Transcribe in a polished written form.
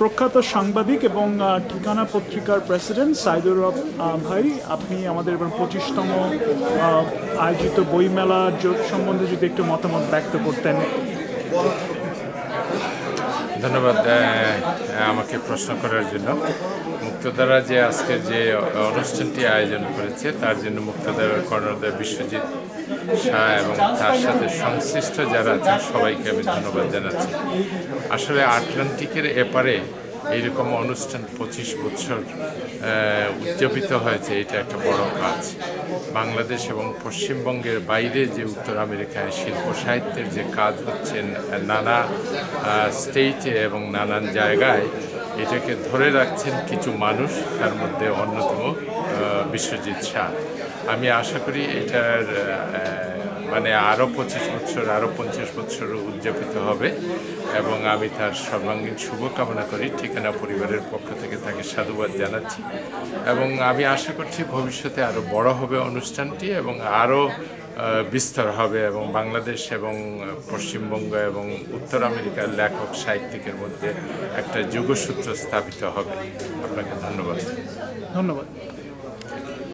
প্রখ্যাত সাংবাদিক এবং ঠিকানা পত্রিকার প্রেসিডেন্ট সাইদুর রব ভাই, আপনি আমাদের এবার 25তম আয়োজিত বইমেলা সম্বন্ধে যদি একটু মতামত ব্যক্ত করতেন। ধন্যবাদ আমাকে প্রশ্ন করার জন্য। মুক্তধারা যে আজকের যে অনুষ্ঠানটি আয়োজন করেছে তার জন্য মুক্তধারার কর্ণধার বিশ্বজিৎ শাহ এবং তার সাথে সংশ্লিষ্ট যারা আছেন সবাইকে আমি ধন্যবাদ জানাচ্ছি। আসলে আটলান্টিকের এপারে এইরকম অনুষ্ঠান 25 বছর উদযাপিত হয়েছে, এটা একটা বড় কাজ। বাংলাদেশ এবং পশ্চিমবঙ্গের বাইরে যে উত্তর আমেরিকায় শিল্প সাহিত্যের যে কাজ হচ্ছে নানা স্টেটে এবং নানান জায়গায়, এটাকে ধরে রাখছেন কিছু মানুষ, তার মধ্যে অন্যতম বিশ্বজিৎ শাহ। আমি আশা করি এটার মানে আরও 25 বছর আরও 50 বছর উদযাপিত হবে এবং আমি তার সর্বাঙ্গীন শুভকামনা করি। ঠিকানা পরিবারের পক্ষ থেকে তাকে সাধুবাদ জানাচ্ছি এবং আমি আশা করছি ভবিষ্যতে আরও বড় হবে অনুষ্ঠানটি এবং আরও বিস্তার হবে এবং বাংলাদেশ এবং পশ্চিমবঙ্গ এবং উত্তর আমেরিকার লেখক সাহিত্যিকের মধ্যে একটা যোগসূত্র স্থাপিত হবে। আপনাকে ধন্যবাদ।